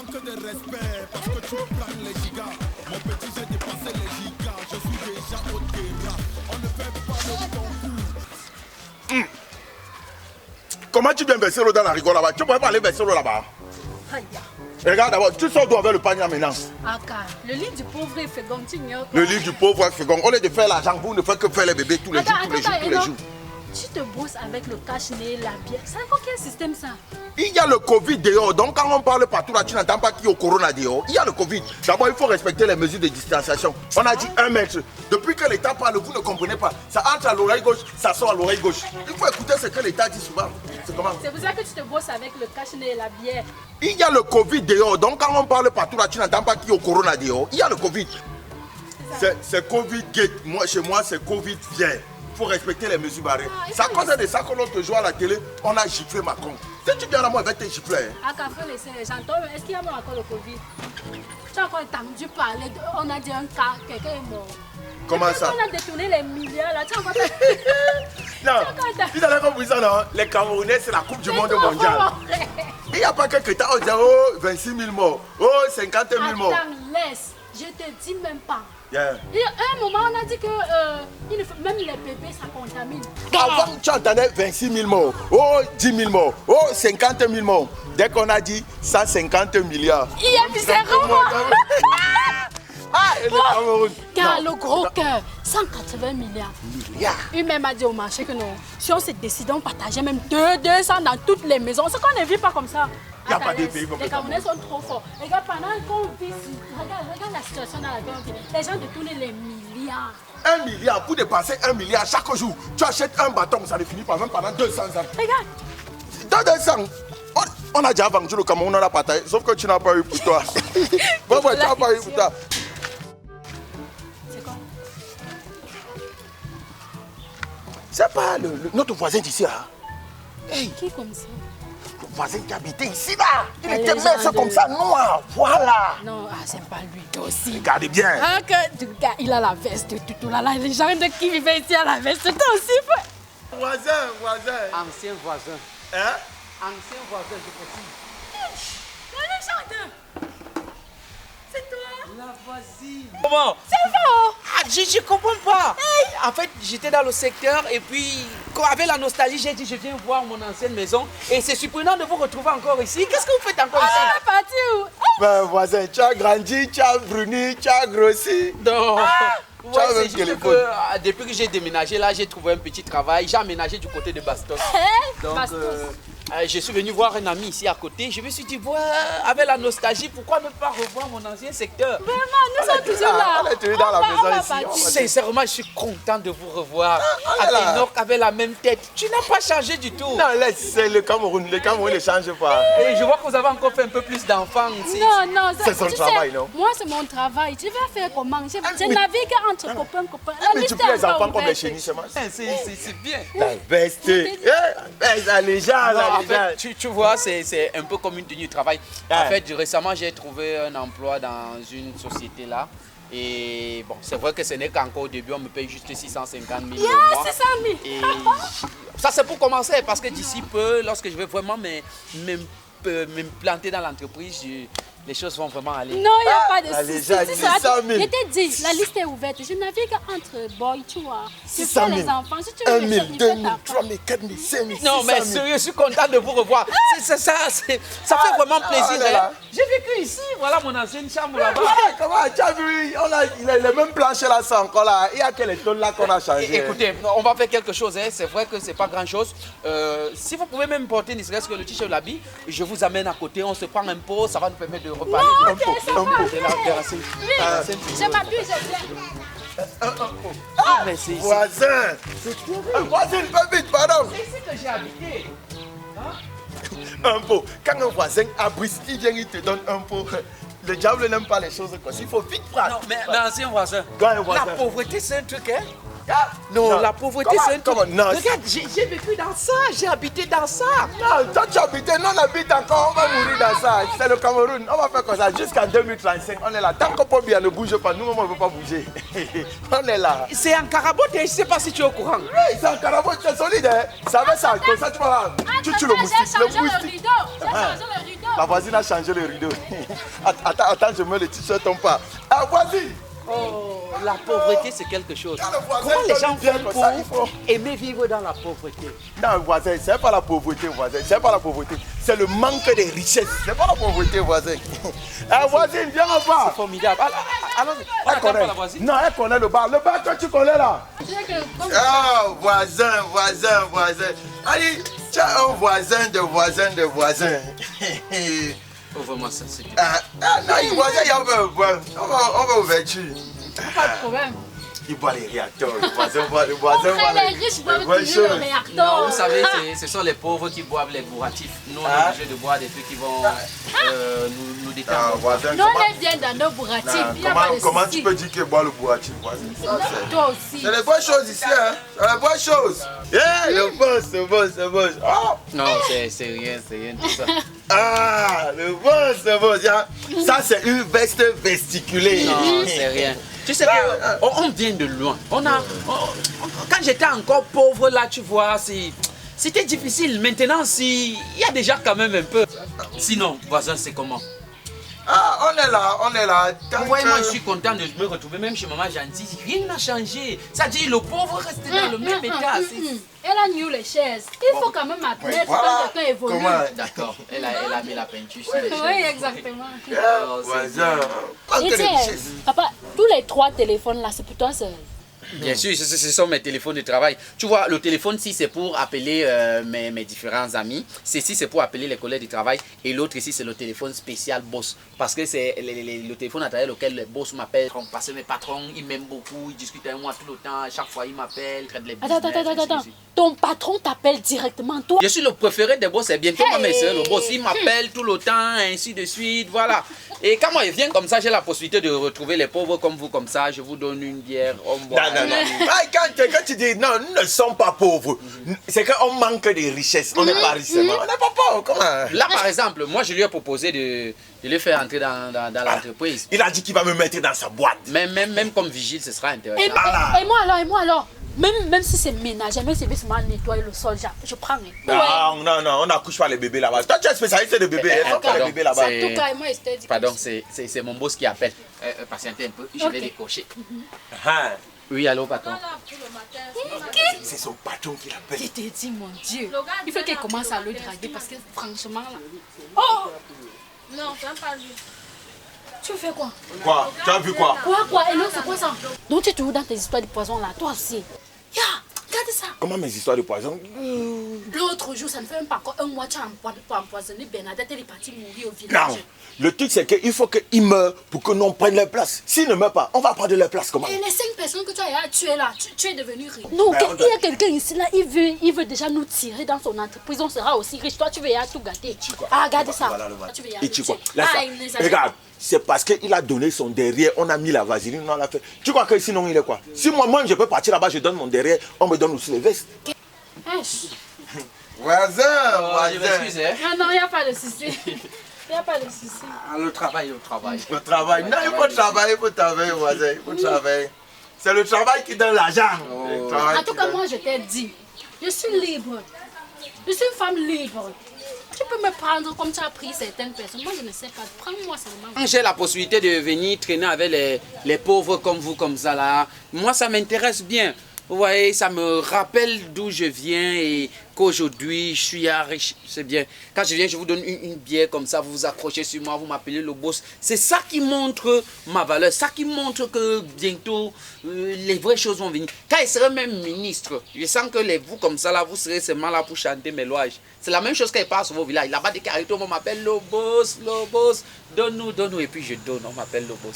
manques de respect parce que tu prends les gigas. Mon petit, j'ai dépassé les gigas. Je suis déjà au terrain. On ne fait pas le concours. Comment tu viens verser l'eau dans la rigole là-bas? Tu ne pourrais pas aller verser l'eau là-bas. Regarde d'abord, tu sors d'où avec le panier maintenant? Aka, le livre du pauvre est fécond, tu ignores. Le livre du pauvre est fécond. Au lieu de faire l'argent, vous ne faites que faire les bébés tous les jours, tous les jours, tous les jours. Tu te bosses avec le cache-nez, la bière. C'est encore quel système ça? Il y a le Covid dehors, donc quand on parle partout là, tu n'entends pas qu'il y a le corona dehors. Il y a le Covid. D'abord, il faut respecter les mesures de distanciation. On a dit 1 mètre. Depuis que l'État parle, vous ne comprenez pas. Ça entre à l'oreille gauche, ça sort à l'oreille gauche. Il faut écouter ce que l'État dit souvent. C'est comment? C'est pour ça que tu te bosses avec le cache-nez et la bière. Il y a le Covid dehors, donc quand on parle partout là, tu n'entends pas qu'il y a le corona dehors. Il y a le Covid. C'est Covid gate. Moi, chez moi, c'est Covid vient. Il faut respecter les mesures barrées. C'est à cause de ça que l'autre jour à la télé, on a giflé Macron. Si tu viens là, moi, je vais te gifler. Aka, faut laisser les gens. Est-ce qu'il y a même encore le Covid? Tu as encore entendu parler, on a dit un cas, quelqu'un est mort. Comment ça? On a détourné les milliards là, tu as encore... Non, vous avez compris ça, non? Les Camerounais, c'est la Coupe du Monde mondiale. Il n'y a pas que Kéta, on dit, oh, 26 000 morts, oh, 50 000 morts. Attends, laisse, je te dis même pas. Yeah. Il y a un moment, on a dit que même les bébés, ça contamine. Avant, tu entendais 26 000 morts, oh, 10 000 morts, oh, 50 000 morts. Dès qu'on a dit 150 milliards. Il y a bizarrement. Ah, et le Cameroun. Car le gros cœur, 180 milliards. Lui même a dit au marché que non, si on se décide, on partageait même 200 dans toutes les maisons. C'est qu'on ne vit pas comme ça. Il n'y a pas de pays comme ça. Les Camerounais sont trop forts. Regarde, pendant qu'on vit ici, regarde la situation dans laquelle on vit. Les gens détournent les milliards. 1 milliard, pour dépenser 1 milliard chaque jour, tu achètes un bâton, ça ne finit pas même pendant 200 ans. Regarde. Dans 200 ans, on a déjà vendu le Cameroun, on a partagé, sauf que tu n'as pas eu pour toi. Bon, tu n'as pas eu pour toi. C'est quoi? C'est pas notre voisin d'ici là. Hey. Qui comme ça? Le voisin qui habitait ici là. Il était mince comme ça, noir. Voilà. Non, c'est pas lui aussi. Regardez bien. Ah, il a la veste de tout là. Les gens de qui vivaient ici à la veste, toi aussi. Voisin. Ancien voisin. Hein? Ancien voisin, je précise. C'est toi? La voisine. Comment? C'est vrai. Je comprends pas. En fait, j'étais dans le secteur et puis, avec la nostalgie, j'ai dit je viens voir mon ancienne maison. Et c'est surprenant de vous retrouver encore ici. Qu'est-ce que vous faites encore ici? Ah, parti où? Ben, voisin, tu as grandi, tu as bruni, tu as grossi. Non. Ouais, c'est juste que depuis que j'ai déménagé là, j'ai trouvé un petit travail. J'ai aménagé du côté de Bastos. Donc, je suis venu voir un ami ici à côté. Je me suis dit, avec la nostalgie, pourquoi ne pas revoir mon ancien secteur? Vraiment, nous sommes toujours là. On est toujours dans la maison ici. Sincèrement, je suis content de vous revoir. Aténor avec la même tête. Tu n'as pas changé du tout. Non, laisse, c'est le Cameroun. Le Cameroun ne change pas. Et je vois que vous avez encore fait un peu plus d'enfants ici. Non, c'est son travail, non? Moi, c'est mon travail. Tu vas faire comment? Je navigue entre copains. Mais tu peux les enfants comme les chenilles, c'est bien. La veste. La légende. En fait, tu vois, c'est un peu comme une tenue de travail. En fait, récemment, j'ai trouvé un emploi dans une société là. Et bon, c'est vrai que ce n'est qu'encore au début, on me paye juste 650 000 le mois. 600 000. Et ça, c'est pour commencer, parce que d'ici peu, lorsque je vais vraiment me planter dans l'entreprise, les choses vont vraiment aller. Non, il n'y a pas de souci. 600 000. Je t'ai dit, la liste est ouverte. Je navigue entre boys, tu vois. 600 000. Les enfants. Si tu 1 veux 000, 2 000, 3 000, 4 000, 5 000, 600 000. Non, mais sérieux, je suis content de vous revoir. Ça fait vraiment plaisir. J'ai vécu ici, voilà mon ancienne chambre là-bas. Comment tu as vu? Il a le même plancher là, c'est encore là. Il y a quel étonne là qu'on a changé. Écoutez, on va faire quelque chose. C'est vrai que c'est pas grand-chose. Si vous pouvez même porter ne serait-ce que le t-shirt, l'habit, je vous amène à côté, on se prend un pot, ça va nous permettre de reparler. Non, ok, c'est bon. Je m'appuie, je viens. Mais c'est ici. Voisin. Voisin, pas vite, pardon. C'est ici que j'ai habité. Un pot. Quand un voisin abruisse, il vient, il te donne un pot. Le diable n'aime pas les choses comme ça. Il faut vite prendre. Non, mais ancien voisin. La pauvreté, c'est un truc, hein? Non, la pauvreté, c'est un truc. Regarde, j'ai vécu dans ça, j'ai habité dans ça. Non, toi tu habites, nous on habite encore, on va mourir dans ça. C'est le Cameroun, on va faire comme ça jusqu'en 2035. On est là. Tant que Pobia ne bouge pas, nous on ne peut pas bouger. On est là. C'est en carabote, je ne sais pas si tu es au courant. Oui, c'est en carabote, c'est solide. Hein? Ça va ça, comme ça tu vas. Tu tues le moustique. J'ai changé le rideau. La voisine a changé le rideau. Attends, je mets le t-shirt en pas. Ah, voisine! Oh, la pauvreté, c'est quelque chose. Comment les gens font pour faut... aimer vivre dans la pauvreté? Non, voisin, c'est pas la pauvreté, voisin. C'est pas la pauvreté. C'est le manque de richesse. C'est pas la pauvreté, voisin. Ah, voisine, viens en bas. C'est formidable. Alors, elle connaît. la voisine. Non, elle connaît le bar. Le bar que tu connais là. Ah, voisin. Allez, tu as un voisin de voisin. Ouvre-moi ça, c'est non, il voisin, on va ouverture. Pas de problème. Il boit les réacteurs. Le voisin boit les riches boivent toujours le réacteur. Vous savez, ce sont les pauvres qui boivent les bourratifs. Nous, on est obligé de boire des trucs qui vont nous détendre. Nous, on est bien dans nos bourratifs. Comment tu peux dire qu'il boit le bourratif, voisin? Toi aussi. C'est les bonnes choses ici, hein? C'est les bonnes choses. Le boss. Oh. Non, c'est rien tout ça. Ah, le boss. Ça, c'est une veste vesticulée. Non, c'est rien. Tu sais qu'on vient de loin. Quand j'étais encore pauvre là, tu vois, c'était difficile. Maintenant, il y a déjà quand même un peu. Sinon, voisin, c'est comment? Ah, on est là. Vous voyez, moi, je suis content de me retrouver même chez maman gentille. Rien n'a changé. Ça dit, le pauvre reste dans le même état. Elle a new les chaises. Il faut quand même admettre quand quelqu'un évolue. D'accord, elle a mis la peinture sur les chaises. Oui, exactement. Voisin. Et tiens, papa, tous les 3 téléphones là, c'est pour toi seul. Bien sûr, ce sont mes téléphones de travail. Tu vois, le téléphone, si c'est pour appeler mes différents amis. Ceci, c'est pour appeler les collègues du travail. Et l'autre ici, c'est le téléphone spécial boss. Parce que c'est le téléphone à travers lequel le boss m'appelle. Parce que mes patrons, ils m'aiment beaucoup. Ils discutent avec moi tout le temps. Chaque fois, ils m'appellent. Attends. Ton patron t'appelle directement, toi? Je suis le préféré des boss. Et bientôt, moi, mes soeurs, le boss, il m'appelle tout le temps, ainsi de suite. Voilà. Et quand moi, je viens comme ça, j'ai la possibilité de retrouver les pauvres comme vous, comme ça. Je vous donne une bière, on boit. Non. Quand tu dis non, nous ne sommes pas pauvres, c'est qu'on manque de richesse. On n'est pas riche seulement. On n'est pas pauvres. Comment? Là, par exemple, moi, je lui ai proposé de le faire entrer dans l'entreprise. Il a dit qu'il va me mettre dans sa boîte. Même comme vigile, ce sera intéressant. Et moi alors même si c'est ménager, même si c'est seulement nettoyer le sol, je prends. Non, on n'accouche pas les bébés là-bas. Toi, tu es spécialiste de bébés. Il faut pas les bébés là-bas. En tout cas, moi, je pardon, c'est mon boss qui appelle. Patientez un peu, je vais décocher. Oui, allô, patron. C'est son patron qui l'appelle. Je te dis, mon Dieu, il faut qu'elle commence à le draguer parce que franchement là. Oh! Non, ça n'a pas vu. Tu fais quoi? Quoi? Tu as vu quoi? Quoi? Et l'autre, c'est quoi ça? Donc tu es toujours dans tes histoires de poison là, toi aussi. Regarde ça. Comment mes histoires de poison? L'autre jour, ça ne fait même pas encore un mois, tu as empoisonné Bernadette, elle est partie mourir au village. Non. Le truc, c'est qu'il faut qu'il meure pour que nous prenions leur place. S'il ne meurt pas, on va prendre leur place comment? Et les 5 personnes que tu as tuées là, tu es devenu riche. Non, il y a quelqu'un ici là, il veut déjà nous tirer dans son entreprise, on sera aussi riche. Toi, tu veux y aller tout gâter. Regarde ça. Et tu quoi? Regarde, c'est parce qu'il a donné son derrière, on a mis la vaseline, on l'a fait. Tu crois que sinon il est quoi? Si moi je peux partir là-bas, je donne mon derrière, on me donne aussi les vestes. Voisin. Je m'excuse, hein? Non, il n'y a pas de souci. Il n'y a pas de souci. Le travail. Non, il faut travailler, voisin. Il faut travailler. C'est le travail qui donne l'argent. En tout cas, moi, je t'ai dit, je suis libre. Je suis une femme libre. Tu peux me prendre comme tu as pris certaines personnes. Moi, je ne sais pas. Prends-moi seulement. J'ai la possibilité de venir traîner avec les pauvres comme vous, comme ça là. Moi, ça m'intéresse bien. Vous voyez, ça me rappelle d'où je viens et qu'aujourd'hui, je suis riche. C'est bien. Quand je viens, je vous donne une bière comme ça, vous vous accrochez sur moi, vous m'appelez le boss. C'est ça qui montre ma valeur. Ça qui montre que bientôt, les vraies choses vont venir. Quand il serait même ministre, je sens que vous comme ça, là, vous serez seulement là pour chanter mes louanges. C'est la même chose quand il passe sur vos villages. Là-bas, des carreaux, on m'appelle le boss. Donne-nous. Et puis je donne, on m'appelle le boss.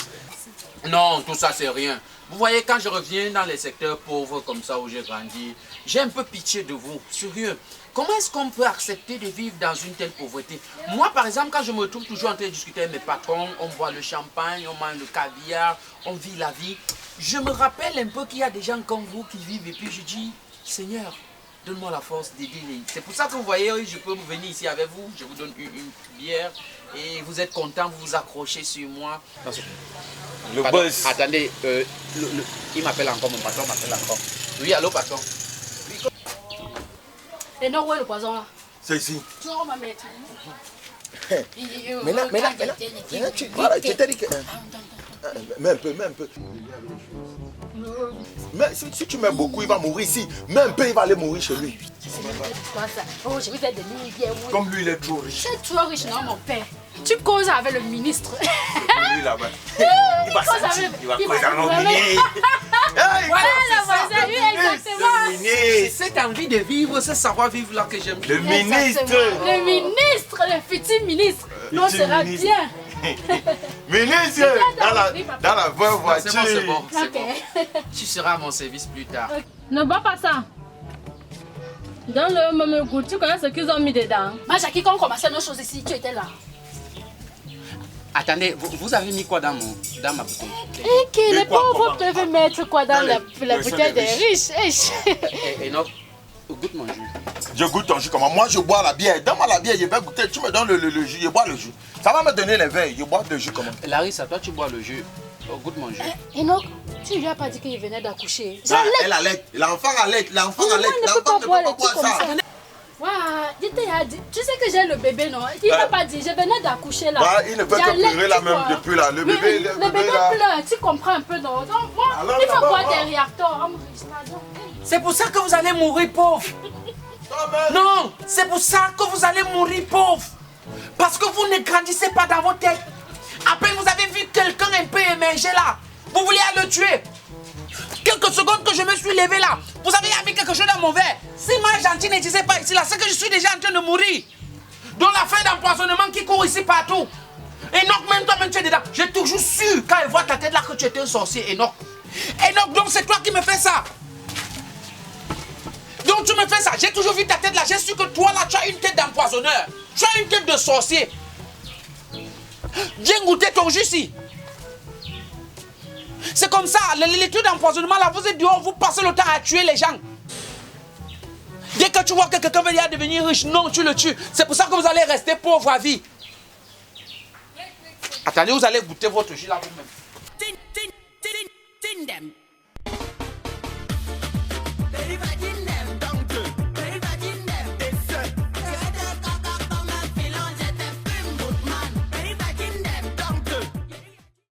Non, tout ça, c'est rien. Vous voyez, quand je reviens dans les secteurs pauvres comme ça où j'ai grandi, j'ai un peu pitié de vous, sérieux. Comment est-ce qu'on peut accepter de vivre dans une telle pauvreté? Moi, par exemple, quand je me trouve toujours en train de discuter avec mes patrons, on boit le champagne, on mange le caviar, on vit la vie. Je me rappelle un peu qu'il y a des gens comme vous qui vivent et puis je dis, Seigneur, donne-moi la force d'aider les... C'est pour ça que vous voyez, je peux venir ici avec vous, je vous donne une bière et vous êtes content, vous vous accrochez sur moi. Le boss. Attendez, il m'appelle encore, mon patron m'appelle encore. Oui, allô, patron. Et non, où est le poison là? C'est ici. Tu vas me mettre. Maintenant, voilà, je t'ai dit que... Mets un peu. Mais si tu mets beaucoup, il va mourir ici. Mets un peu, il va aller mourir chez lui. Oh, je vais faire des nuits bien. Comme lui, il est trop riche. Je suis trop riche, non, mon père. Tu causes avec le ministre. Lui, là-bas. Il va sentir. Il va causer avec le ministre. Voilà, le voisin, lui, exactement. C'est cette envie de vivre, ce savoir-vivre là que j'aime. Le ministre. Le ministre, le futur ministre. Non, sera bien. Ministre, dans la bonne voiture. C'est bon. Ok. Tu seras à mon service plus tard. Ne bois pas ça. Dans le même goût, tu connais ce qu'ils ont mis dedans. Moi, Jackie, quand on commençait nos choses ici, tu étais là. Attendez, vous avez mis quoi dans ma bouteille? Et que les quoi, pauvres comment? peuvent mettre quoi dans la le bouteille des riches. Et non, goûte mon jus. Je goûte ton jus comment? Moi, je bois la bière. Donne-moi la bière, je vais goûter. Tu me donnes le jus, je bois le jus. Ça va me donner les verres, je bois le jus comment? Larissa, toi tu bois le jus. Goûte mon jus. Enoch, tu lui as pas dit qu'il venait d'accoucher. Elle allait. L'enfant allait. L'enfant allait. ne peut pas boire les trucs comme ça. ça. Waouh, il t'a dit. Tu sais que j'ai le bébé, non? Il t'a pas dit, je venais d'accoucher là. Bah, il ne peut que pleurer là même depuis là. Le bébé, le bébé là. pleure, tu comprends un peu, non? Donc, moi, Alors, il faut là-bas, boire là. des réacteurs. C'est pour ça que vous allez mourir pauvre. Non, c'est pour ça que vous allez mourir pauvre. Parce que vous ne grandissez pas dans vos têtes. À peine vous avez vu quelqu'un un peu émerger là, vous vouliez le tuer. Quelques secondes que je me suis levé là, vous avez mis quelque chose dans mon verre. Si ma gentille n'existait pas ici là, c'est que je suis déjà en train de mourir. Donc la fin d'empoisonnement qui court ici partout. Enoch, même toi-même tu es dedans. J'ai toujours su quand elle voit ta tête là que tu étais un sorcier, Enoch. Enoch, donc c'est toi qui me fais ça. Donc tu me fais ça, j'ai toujours vu ta tête là, j'ai su que toi là tu as une tête d'empoisonneur. Tu as une tête de sorcier. Viens goûter ton jus ici. C'est comme ça, l'étude d'empoisonnement là, vous êtes dehors, vous passez le temps à tuer les gens. Dès que tu vois que quelqu'un veut devenir riche, non, tu le tues. C'est pour ça que vous allez rester pauvre à vie. Attendez, vous allez goûter votre jus là vous-même.